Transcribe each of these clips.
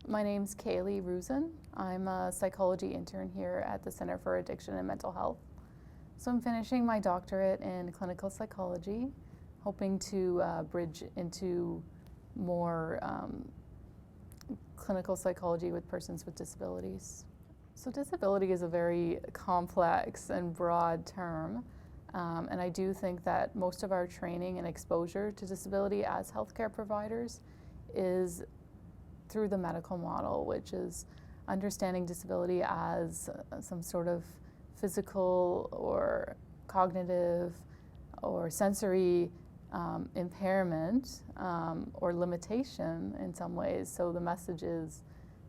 My name's Kaley Roosen. I'm a psychology intern here at the Center for Addiction and Mental Health. So I'm finishing my doctorate in clinical psychology, hoping to bridge into more clinical psychology with persons with disabilities. So disability is a very complex and broad term, and I do think that most of our training and exposure to disability as healthcare providers is through the medical model, which is understanding disability as some sort of physical or cognitive or sensory impairment or limitation in some ways. So the message is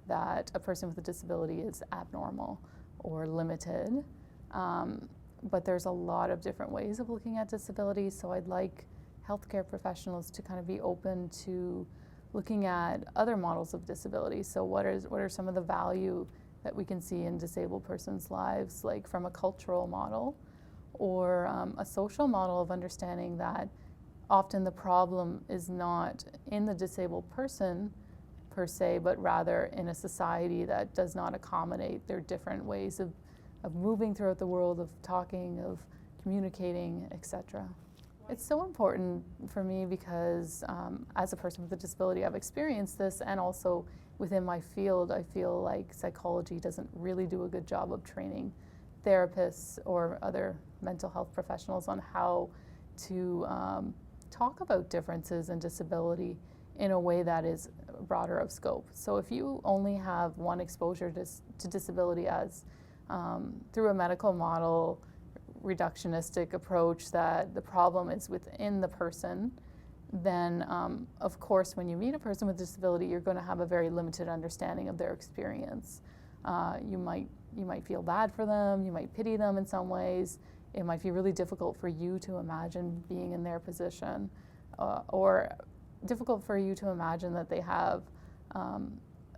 that a person with a disability is abnormal or limited. But there's a lot of different ways of looking at disability, so I'd like healthcare professionals to kind of be open to looking at other models of disability. So what are some of the value that we can see in disabled persons' lives, like from a cultural model or a social model of understanding that often the problem is not in the disabled person per se, but rather in a society that does not accommodate their different ways of moving throughout the world, of talking, of communicating, etc. It's so important for me because as a person with a disability, I've experienced this, and also within my field, I feel like psychology doesn't really do a good job of training therapists or other mental health professionals on how to talk about differences in disability in a way that is broader of scope. So if you only have one exposure to disability as through a medical model, reductionistic approach that the problem is within the person, then of course when you meet a person with disability, you're going to have a very limited understanding of their experience. You might feel bad for them, you might pity them in some ways. It might be really difficult for you to imagine being in their position, or difficult for you to imagine that they have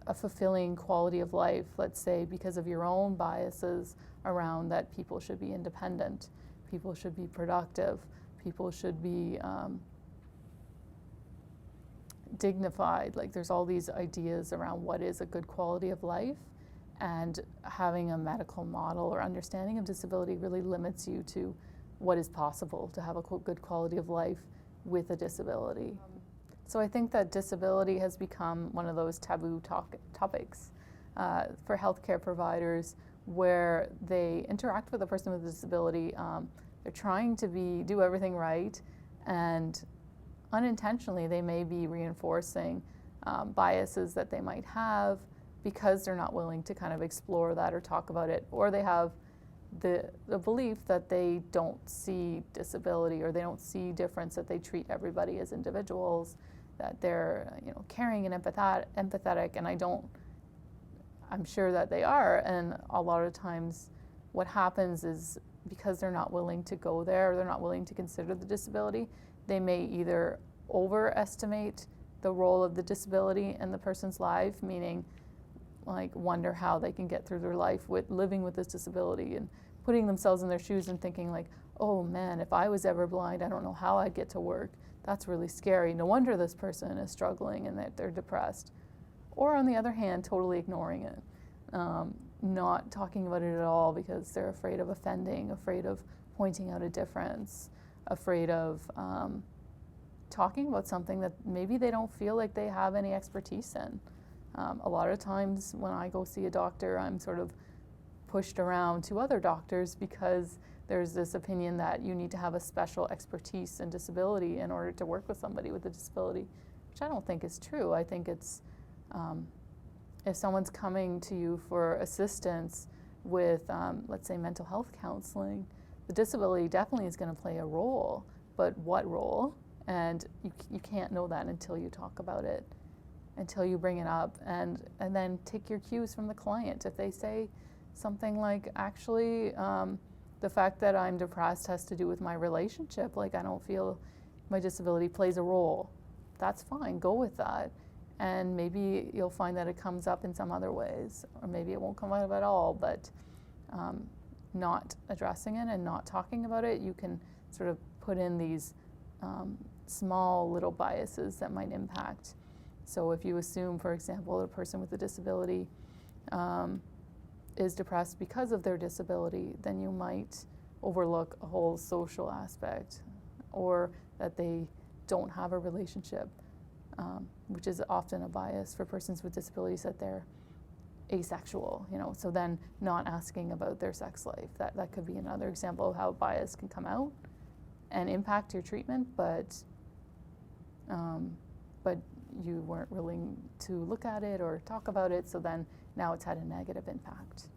a fulfilling quality of life, let's say, because of your own biases around that people should be independent, people should be productive, people should be dignified. Like there's all these ideas around what is a good quality of life, and having a medical model or understanding of disability really limits you to what is possible to have a good quality of life with a disability. So I think that disability has become one of those taboo topics for healthcare providers, where they interact with a person with a disability. They're trying to do everything right, and unintentionally they may be reinforcing biases that they might have because they're not willing to kind of explore that or talk about it, or they have the belief that they don't see disability or they don't see difference, that they treat everybody as individuals, that they're caring and empathetic, and I'm sure that they are. And a lot of times what happens is, because they're not willing to go there, or they're not willing to consider the disability, they may either overestimate the role of the disability in the person's life, meaning like wonder how they can get through their life with living with this disability, and putting themselves in their shoes and thinking like, oh man, if I was ever blind, I don't know how I'd get to work. That's really scary. No wonder this person is struggling and that they're depressed. Or on the other hand, totally ignoring it, not talking about it at all because they're afraid of offending, afraid of pointing out a difference, afraid of talking about something that maybe they don't feel like they have any expertise in. A lot of times when I go see a doctor, I'm sort of pushed around to other doctors because there's this opinion that you need to have a special expertise in disability in order to work with somebody with a disability, which I don't think is true. I think it's, if someone's coming to you for assistance with, let's say, mental health counseling, the disability definitely is going to play a role, but what role? And you can't know that until you talk about it, until you bring it up, and then take your cues from the client. If they say something like, actually, the fact that I'm depressed has to do with my relationship, like I don't feel my disability plays a role, that's fine, go with that. And maybe you'll find that it comes up in some other ways, or maybe it won't come up at all, but not addressing it and not talking about it, you can sort of put in these small little biases that might impact. So if you assume, for example, that a person with a disability is depressed because of their disability, then you might overlook a whole social aspect, or that they don't have a relationship, which is often a bias for persons with disabilities, that they're asexual, so then not asking about their sex life. That could be another example of how bias can come out and impact your treatment, but you weren't willing to look at it or talk about it, so then now it's had a negative impact.